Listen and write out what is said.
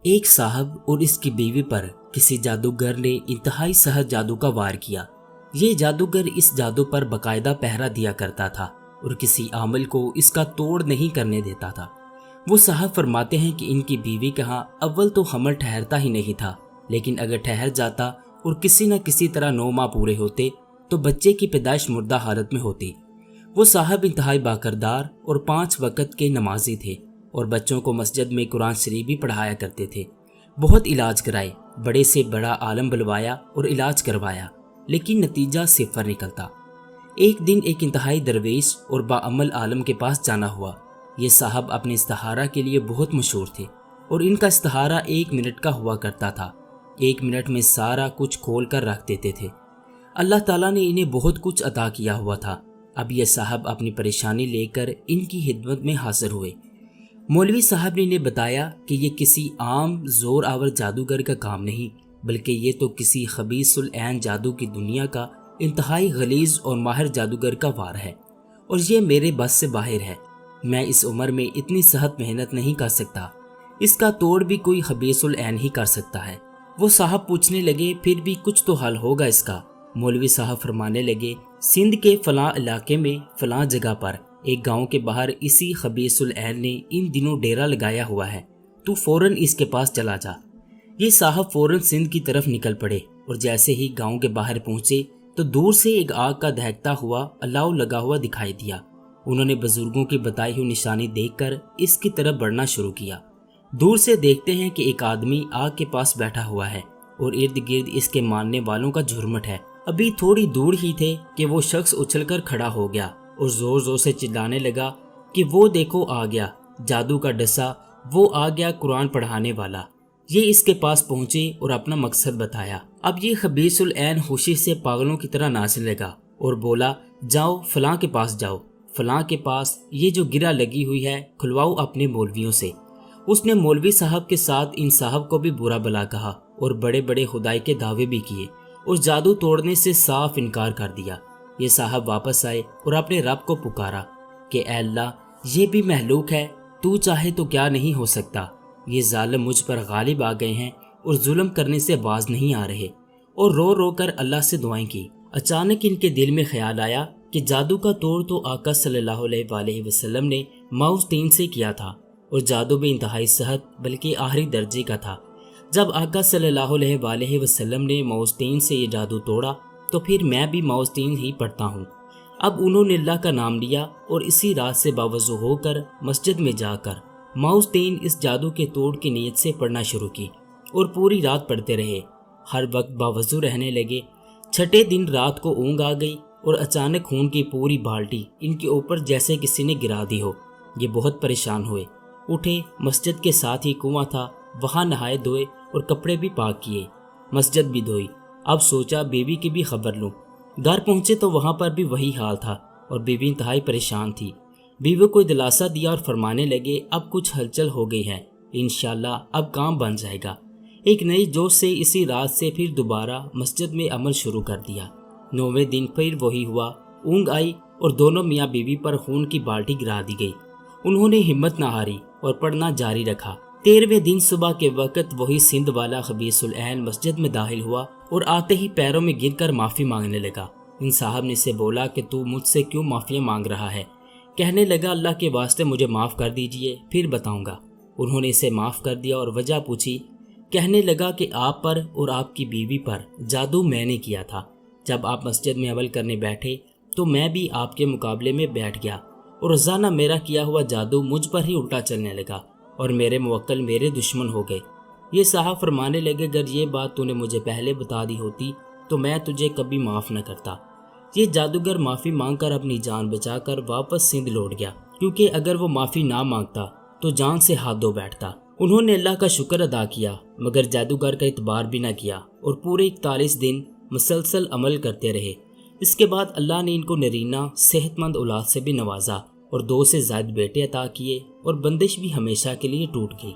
ایک صاحب اور اس کی بیوی پر کسی جادوگر نے انتہائی سخت جادو کا وار کیا۔ یہ جادوگر اس جادو پر باقاعدہ پہرا دیا کرتا تھا اور کسی عامل کو اس کا توڑ نہیں کرنے دیتا تھا۔ وہ صاحب فرماتے ہیں کہ ان کی بیوی کا ہاں اول تو حمل ٹھہرتا ہی نہیں تھا، لیکن اگر ٹھہر جاتا اور کسی نہ کسی طرح 9 ماہ پورے ہوتے تو بچے کی پیدائش مردہ حالت میں ہوتی۔ وہ صاحب انتہائی باکردار اور 5 وقت کے نمازی تھے اور بچوں کو مسجد میں قرآن شریف بھی پڑھایا کرتے تھے۔ بہت علاج کرائے، بڑے سے بڑا عالم بلوایا اور علاج کروایا، لیکن نتیجہ صفر نکلتا۔ ایک دن ایک انتہائی درویش اور باعمل عالم کے پاس جانا ہوا۔ یہ صاحب اپنے استخارہ کے لیے بہت مشہور تھے اور ان کا استخارہ 1 منٹ کا ہوا کرتا تھا۔ 1 منٹ میں سارا کچھ کھول کر رکھ دیتے تھے۔ اللہ تعالیٰ نے انہیں بہت کچھ عطا کیا ہوا تھا۔ اب یہ صاحب اپنی پریشانی لے کر ان کی خدمت میں حاضر ہوئے۔ مولوی صاحب نے انہیں بتایا کہ یہ کسی عام زور آور جادوگر کا کام نہیں، بلکہ یہ تو کسی خبیث العین جادو کی دنیا کا انتہائی غلیظ اور ماہر جادوگر کا وار ہے، اور یہ میرے بس سے باہر ہے۔ میں اس عمر میں اتنی سخت محنت نہیں کر سکتا، اس کا توڑ بھی کوئی خبیث العین ہی کر سکتا ہے۔ وہ صاحب پوچھنے لگے پھر بھی کچھ تو حل ہوگا اس کا۔ مولوی صاحب فرمانے لگے سندھ کے فلاں علاقے میں فلاں جگہ پر ایک گاؤں کے باہر اسی خبیث العین نے ان دنوں ڈیرا لگایا ہوا ہے، تو فوراً اس کے پاس چلا جا۔ یہ صاحب فوراً سندھ کی طرف نکل پڑے اور جیسے ہی گاؤں کے باہر پہنچے تو دور سے ایک آگ کا دہکتا ہوا الاؤ لگا ہوا دکھائی دیا۔ انہوں نے بزرگوں کی بتائی ہوئی نشانی دیکھ کر اس کی طرف بڑھنا شروع کیا۔ دور سے دیکھتے ہیں کہ ایک آدمی آگ کے پاس بیٹھا ہوا ہے اور ارد گرد اس کے ماننے والوں کا جھرمٹ ہے۔ ابھی تھوڑی دور ہی تھے کہ وہ شخص اچھل کر کھڑا ہو گیا اور زور زور سے چلانے لگا کہ وہ دیکھو آ گیا جادو کا ڈسا، وہ آ گیا قرآن پڑھانے والا۔ یہ اس کے پاس پہنچے اور اپنا مقصد بتایا۔ اب یہ خبیث العین خوشی سے پاگلوں کی طرح ناچنے لگا اور بولا جاؤ فلاں کے پاس جاؤ، فلاں کے پاس یہ جو گرہ لگی ہوئی ہے کھلواؤ اپنے مولویوں سے۔ اس نے مولوی صاحب کے ساتھ ان صاحب کو بھی برا بلا کہا اور بڑے بڑے خدائی کے دعوے بھی کیے اور جادو توڑنے سے صاف انکار کر دیا۔ یہ صاحب واپس آئے اور اپنے رب کو پکارا کہ اے اللہ، یہ بھی مہلوک ہے، تو چاہے تو کیا نہیں ہو سکتا۔ یہ ظالم مجھ پر غالب آ گئے ہیں اور ظلم کرنے سے باز نہیں آ رہے، اور رو رو کر اللہ سے دعائیں کی۔ اچانک ان کے دل میں خیال آیا کہ جادو کا توڑ تو آقا صلی اللہ علیہ وآلہ وسلم نے ماؤز 3 سے کیا تھا، اور جادو بھی انتہائی سخت بلکہ آخری درجے کا تھا۔ جب آقا صلی اللہ علیہ وآلہ وسلم نے ماؤز 3 سے یہ جادو توڑا تو پھر میں بھی ماؤز 3 ہی پڑھتا ہوں۔ اب انہوں نے اللہ کا نام لیا اور اسی رات سے باوضو ہو کر مسجد میں جا کر ماؤز 3 اس جادو کے توڑ کی نیت سے پڑھنا شروع کی اور پوری رات پڑھتے رہے۔ ہر وقت باوضو رہنے لگے۔ چھٹے دن رات کو اونگ آ گئی اور اچانک خون کی پوری بالٹی ان کے اوپر جیسے کسی نے گرا دی ہو۔ یہ بہت پریشان ہوئے، اٹھے، مسجد کے ساتھ ہی کنواں تھا، وہاں نہائے دھوئے اور کپڑے بھی پاک کیے، مسجد بھی دھوئی۔ اب سوچا بیوی کی بھی خبر لوں۔ گھر پہنچے تو وہاں پر بھی وہی حال تھا اور بیوی انتہائی پریشان تھی۔ بیوی کو دلاسا دیا اور فرمانے لگے اب کچھ ہلچل ہو گئی ہے، انشاءاللہ اب کام بن جائے گا۔ ایک نئی جوش سے اسی رات سے پھر دوبارہ مسجد میں عمل شروع کر دیا۔ 9ویں دن پھر وہی ہوا، اونگ آئی اور دونوں میاں بیوی پر خون کی بالٹی گرا دی گئی۔ انہوں نے ہمت نہ ہاری اور پڑھنا جاری رکھا۔ 13ویں دن صبح کے وقت وہی سندھ والا خبیث العین مسجد میں داخل ہوا اور آتے ہی پیروں میں گر کر معافی مانگنے لگا۔ ان صاحب نے اسے بولا کہ تو مجھ سے کیوں معافیاں مانگ رہا ہے؟ کہنے لگا اللہ کے واسطے مجھے معاف کر دیجئے، پھر بتاؤں گا۔ انہوں نے اسے معاف کر دیا اور وجہ پوچھی۔ کہنے لگا کہ آپ پر اور آپ کی بیوی پر جادو میں نے کیا تھا۔ جب آپ مسجد میں عمل کرنے بیٹھے تو میں بھی آپ کے مقابلے میں بیٹھ گیا اور روزانہ میرا کیا ہوا جادو مجھ پر ہی الٹا چلنے لگا اور میرے موکل میرے دشمن ہو گئے۔ یہ صاحب فرمانے لگے اگر یہ بات تو نے مجھے پہلے بتا دی ہوتی تو میں تجھے کبھی معاف نہ کرتا۔ یہ جادوگر معافی مانگ کر اپنی جان بچا کر واپس سندھ لوٹ گیا، کیونکہ اگر وہ معافی نہ مانگتا تو جان سے ہاتھ دھو بیٹھتا۔ انہوں نے اللہ کا شکر ادا کیا مگر جادوگر کا اعتبار بھی نہ کیا اور پورے 41 دن مسلسل عمل کرتے رہے۔ اس کے بعد اللہ نے ان کو نرینہ صحت مند اولاد سے بھی نوازا اور 2 سے زائد بیٹے عطا کیے اور بندش بھی ہمیشہ کے لیے ٹوٹ گئی۔